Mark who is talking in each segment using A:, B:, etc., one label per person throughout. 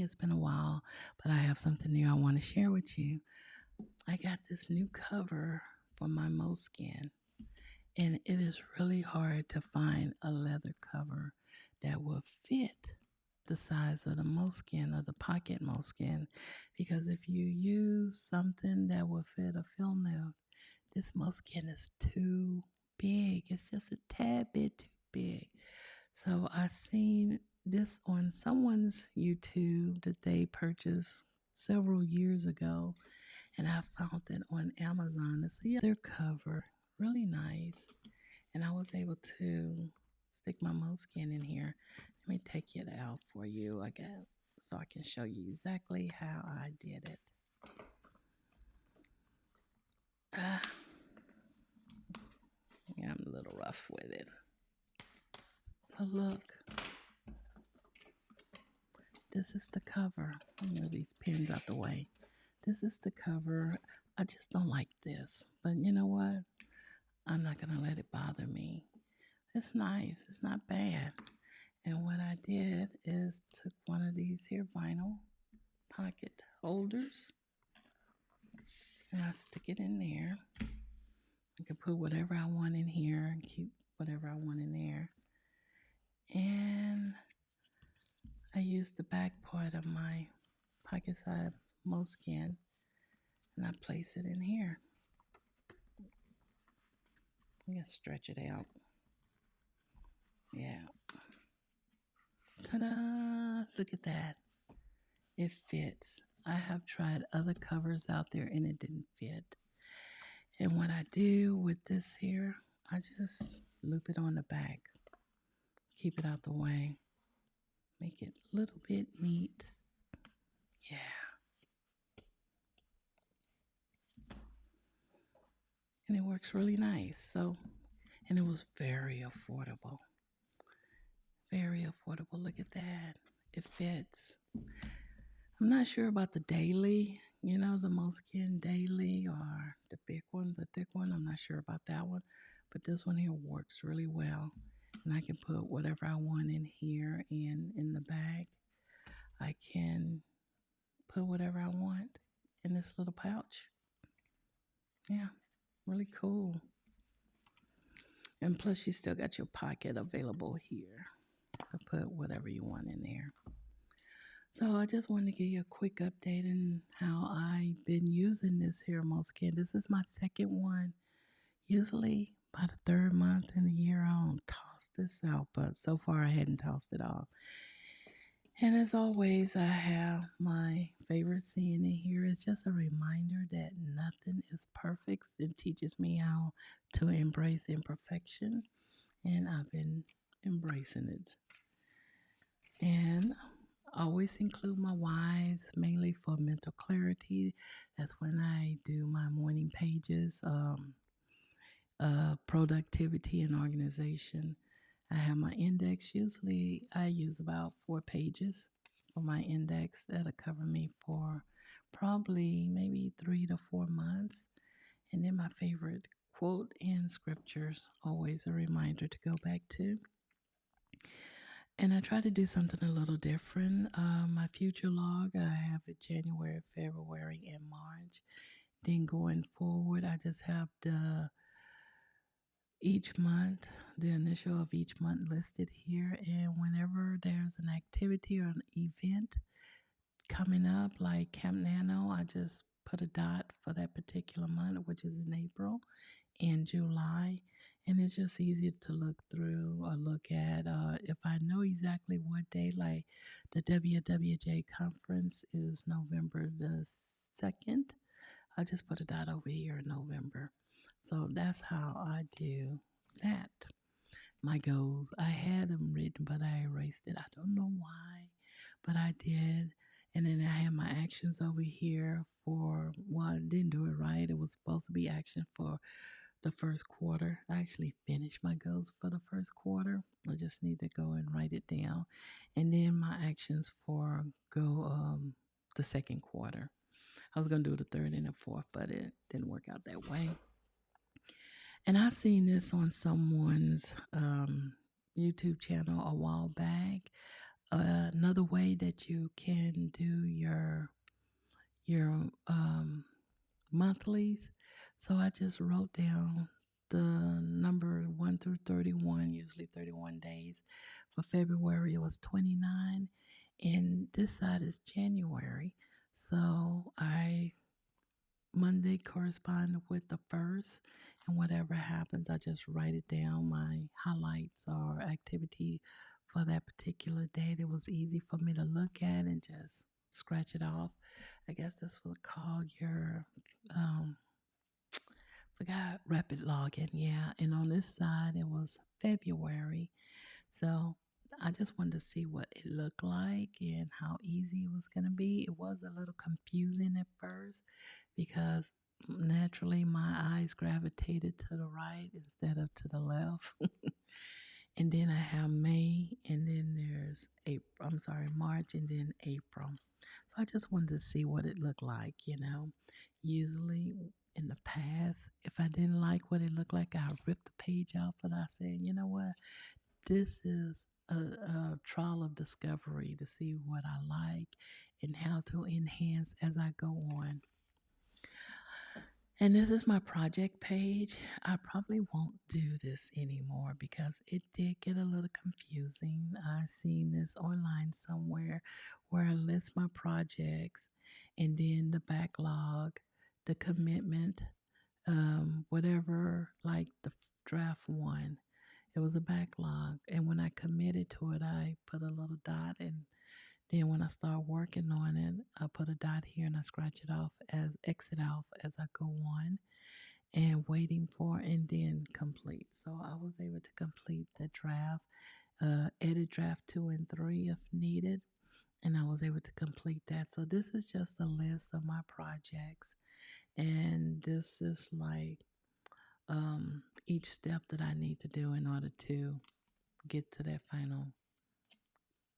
A: it's been a while, but I have something new I want to share with you. I got this new cover for my Moleskine, and it is really hard to find a leather cover that will fit the size of the Moleskine or the pocket Moleskine, because if you use something that will fit a film nail, this Moleskine is too big. It's just a tad bit too big. So I seen this on someone's YouTube that they purchased several years ago, and I found it on Amazon. It's a leather cover, really nice, and I was able to stick my moleskin in here. Let me take it out for you again so I can show you exactly how I did it. Ah, yeah, I'm a little rough with it. So look, this is the cover. Let me move these pins out the way. This is the cover. I just don't like this, but you know what? I'm not gonna let it bother me. It's nice. It's not bad. And what I did is took one of these here vinyl pocket holders and I stick it in there. I can put whatever I want in here and keep whatever I want in there. And I use the back part of my pocket side moleskin and I place it in here. I'm gonna stretch it out. Yeah. Ta-da! Look at that. It fits. I have tried other covers out there and it didn't fit. And what I do with this here, I just loop it on the back. Keep it out the way. Make it a little bit neat. Yeah. And it works really nice. So, and it was very affordable. Very affordable. Look at that. It fits. I'm not sure about the daily, the Moleskine daily or the big one, the thick one. I'm not sure about that one. But this one here works really well. And I can put whatever I want in here and in the bag. I can put whatever I want in this little pouch. Yeah, really cool. And plus you still got your pocket available here to put whatever you want in there. So I just wanted to give you a quick update on how I've been using this here Moleskine. This is my second one. Usually by the third month in the year, I don't toss this out, but so far I hadn't tossed it off. And as always, I have my favorite saying in here. It's just a reminder that nothing is perfect. It teaches me how to embrace imperfection, and I've been embracing it. And always include my whys, mainly for mental clarity. That's when I do my morning pages, productivity and organization. I have my index. Usually I use about 4 pages for my index. That'll cover me for probably maybe 3 to 4 months. And then my favorite quote and scriptures, always a reminder to go back to. And I try to do something a little different. My future log, I have it January, February, and March. Then going forward, I just have each month, the initial of each month listed here. And whenever there's an activity or an event coming up, like Camp Nano, I just put a dot for that particular month, which is in April and July. And it's just easier to look through or look at. If I know exactly what day, like the WWJ conference is November the 2nd, I just put a dot over here in November. So that's how I do that. My goals, I had them written, but I erased it. I don't know why, but I did. And then I had my actions over here well, I didn't do it right. It was supposed to be action for the first quarter. I actually finished my goals for the first quarter. I just need to go and write it down. And then my actions for the second quarter. I was going to do the third and the fourth, but it didn't work out that way. And I seen this on someone's YouTube channel a while back. another way that you can do your monthlies. So I just wrote down the number 1 through 31, usually 31 days. For February, it was 29, and this side is January. So I Monday corresponded with the first, and whatever happens, I just write it down, my highlights or activity for that particular day. It was easy for me to look at and just scratch it off. I guess this was called your um, forgot rapid login, yeah. And on this side, it was February. So I just wanted to see what it looked like and how easy it was going to be. It was a little confusing at first because naturally my eyes gravitated to the right instead of to the left. And then I have May, and then there's April. I'm sorry, March, and then April. So I just wanted to see what it looked like. Usually in the past, if I didn't like what it looked like, I ripped the page off. But I said, you know what? This is a trial of discovery to see what I like and how to enhance as I go on. And this is my project page. I probably won't do this anymore because it did get a little confusing. I seen this online somewhere where I list my projects and then the backlog, the commitment, whatever, like the draft one. It was a backlog. And when I committed to it, I put a little dot. And then when I start working on it, I put a dot here and I scratch it off as exit off as I go on and waiting for and then complete. So I was able to complete the draft, edit draft 2 and 3 if needed. And I was able to complete that. So this is just a list of my projects. And this is like each step that I need to do in order to get to that final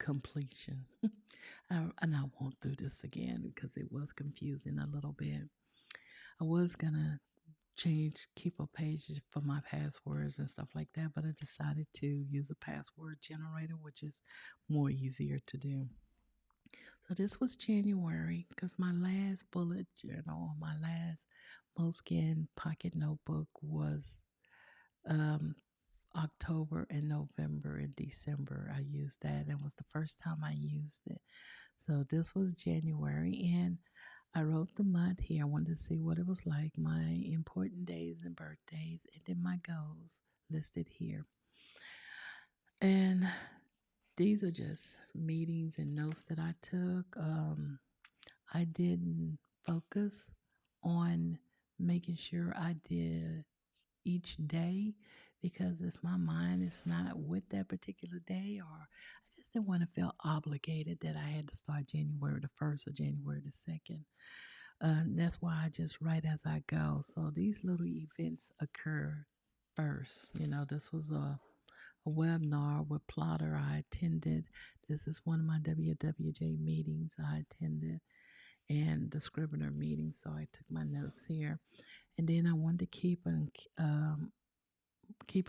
A: completion. And I won't do this again because it was confusing a little bit. I was gonna keep a page for my passwords and stuff like that, but I decided to use a password generator, which is more easier to do. So this was January because my last bullet journal, my last Moleskine pocket notebook was um, October and November and December. I used that, and it was the first time I used it. So this was January, and I wrote the month here. I wanted to see what it was like, my important days and birthdays, and then my goals listed here. And these are just meetings and notes that I took. I didn't focus on making sure I did each day because if my mind is not with that particular day, or I just didn't want to feel obligated that I had to start January the 1st or January the 2nd. That's why I just write as I go. So these little events occur first. This was a webinar with Plotter I attended. This is one of my WWJ meetings I attended and the Scrivener meeting. So I took my notes here. And then I wanted to keep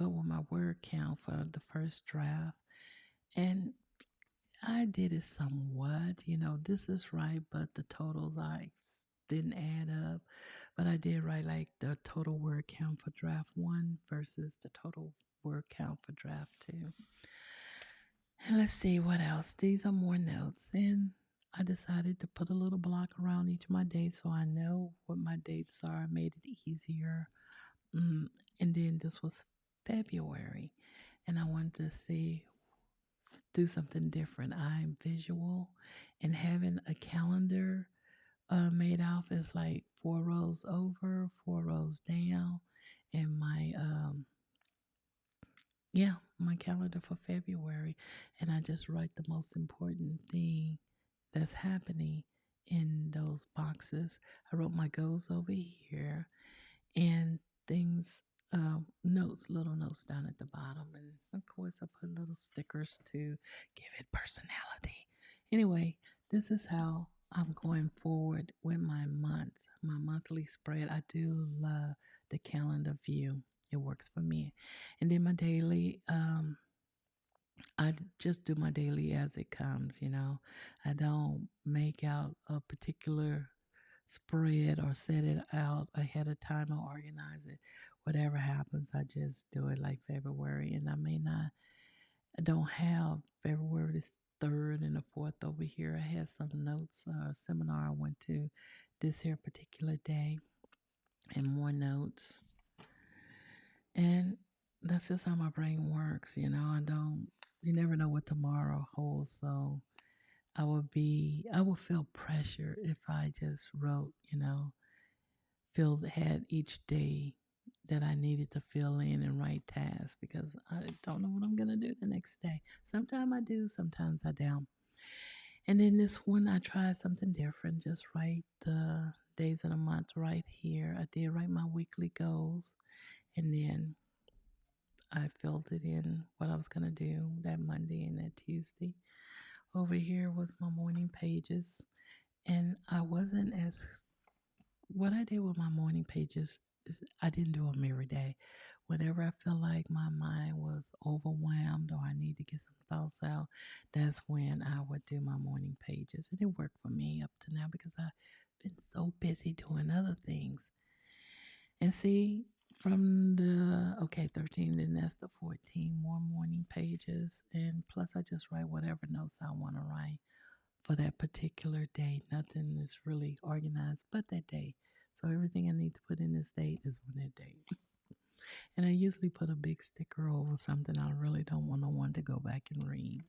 A: up with my word count for the first draft. And I did it somewhat. This is right, but the totals didn't add up. But I did write like the total word count for draft 1 versus the total word count for draft 2. And let's see what else. These are more notes. And I decided to put a little block around each of my dates so I know what my dates are. I made it easier. And then this was February. And I wanted to do something different. I'm visual, and having a calendar made off is like 4 rows over, 4 rows down, and my calendar for February, and I just write the most important thing that's happening in those boxes. I wrote my goals over here and things, little notes down at the bottom. And of course, I put little stickers to give it personality. Anyway, this is how I'm going forward with my monthly spread. I do love the calendar view. It works for me. And then my daily I just do my daily as it comes, you know. I don't make out a particular spread or set it out ahead of time or organize it. Whatever happens, I just do it like February. And I don't have February the 3rd and the 4th over here. I had some notes, seminar I went to this here particular day and more notes. And that's just how my brain works, you know. You never know what tomorrow holds. So I would feel pressure if I just wrote, you know, had each day that I needed to fill in and write tasks because I don't know what I'm going to do the next day. Sometimes I do, sometimes I don't. And then this one, I tried something different, just write the days of the month right here. I did write my weekly goals, and then I filled it in what I was going to do that Monday and that Tuesday. Over here was my morning pages, and I wasn't as what I did with my morning pages is I didn't do them every day. Whenever I felt like my mind was overwhelmed or I need to get some thoughts out, that's when I would do my morning pages. And it worked for me up to now because I've been so busy doing other things. And see, from the, okay, 13, then that's the 14 more morning pages. And plus, I just write whatever notes I want to write for that particular day. Nothing is really organized but that day. So everything I need to put in this date is on that date. And I usually put a big sticker over something I really don't want no one to go back and read.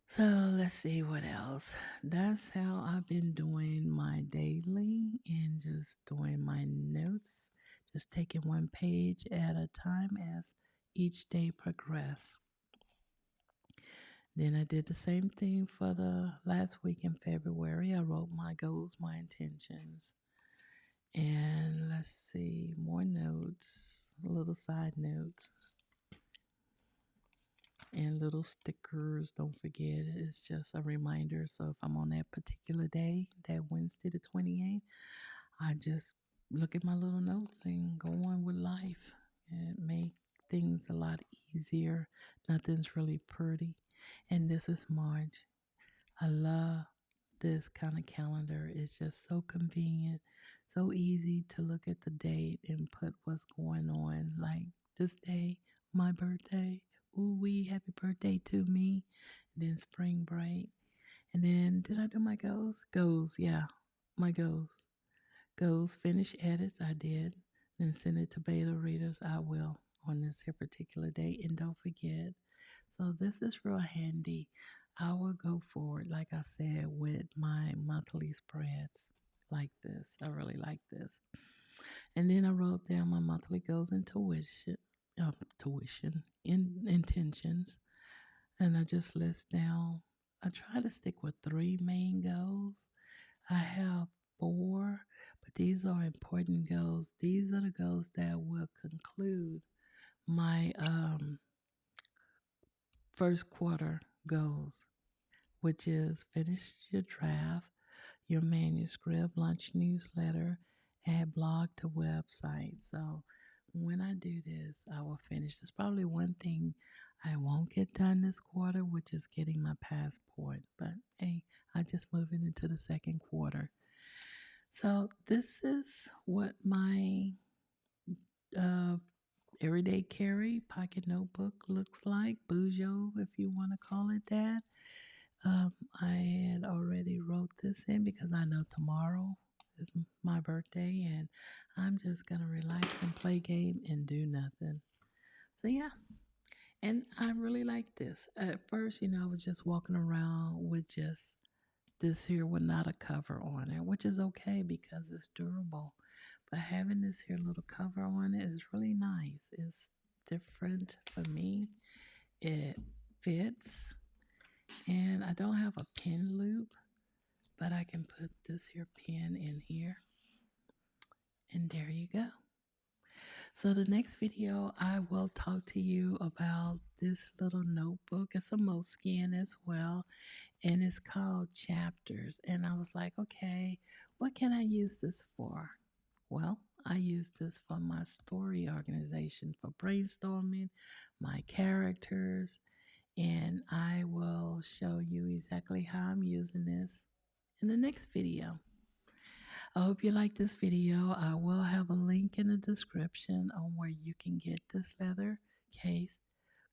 A: So let's see what else. That's how I've been doing my daily and just doing my notes, just taking one page at a time as each day progresses. Then I did the same thing for the last week in February. I wrote my goals, my intentions. And let's see, more notes, little side notes, and little stickers. Don't forget, it's just a reminder. So if I'm on that particular day, that Wednesday the 28th, I just look at my little notes and go on with life and make things a lot easier. Nothing's really pretty. And this is March. I love this kind of calendar. It's just so convenient, so easy to look at the date and put what's going on. Like this day, my birthday. Ooh wee, happy birthday to me. And then spring break. And then did I do my goals? Goals, yeah. My goals. Goals, finish edits, I did. Then send it to beta readers. I will on this here particular day. And don't forget, so this is real handy. I will go forward, like I said, with my monthly spreads like this. I really like this. And then I wrote down my monthly goals and intentions. And I just list down, I try to stick with three main goals. I have four, but these are important goals. These are the goals that will conclude my first quarter goals, which is finish your draft, your manuscript, launch newsletter, add blog to website. So when I do this, I will finish. There's probably one thing I won't get done this quarter, which is getting my passport. But hey, I just move it into the second quarter. So this is what my uh, everyday carry pocket notebook looks like. Bujo, if you want to call it that. I had already wrote this in because I know tomorrow is my birthday and I'm just going to relax and play game and do nothing. So, yeah. And I really like this. At first, you know, I was just walking around with just this here with not a cover on it, which is okay because it's durable. But having this here little cover on it is really nice. It's different for me. It fits. And I don't have a pin loop, but I can put this here pin in here. And there you go. So the next video, I will talk to you about this little notebook. It's a Moleskine as well, and it's called Chapters. And I was like, okay, what can I use this for? Well, I use this for my story organization, for brainstorming my characters, and I will show you exactly how I'm using this in the next video. I hope you like this video. I will have a link in the description on where you can get this leather case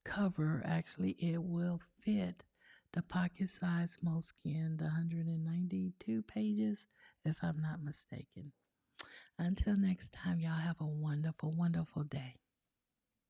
A: cover. Actually, it will fit the pocket size Moleskine, the 192 pages, if I'm not mistaken. Until next time, y'all have a wonderful, wonderful day.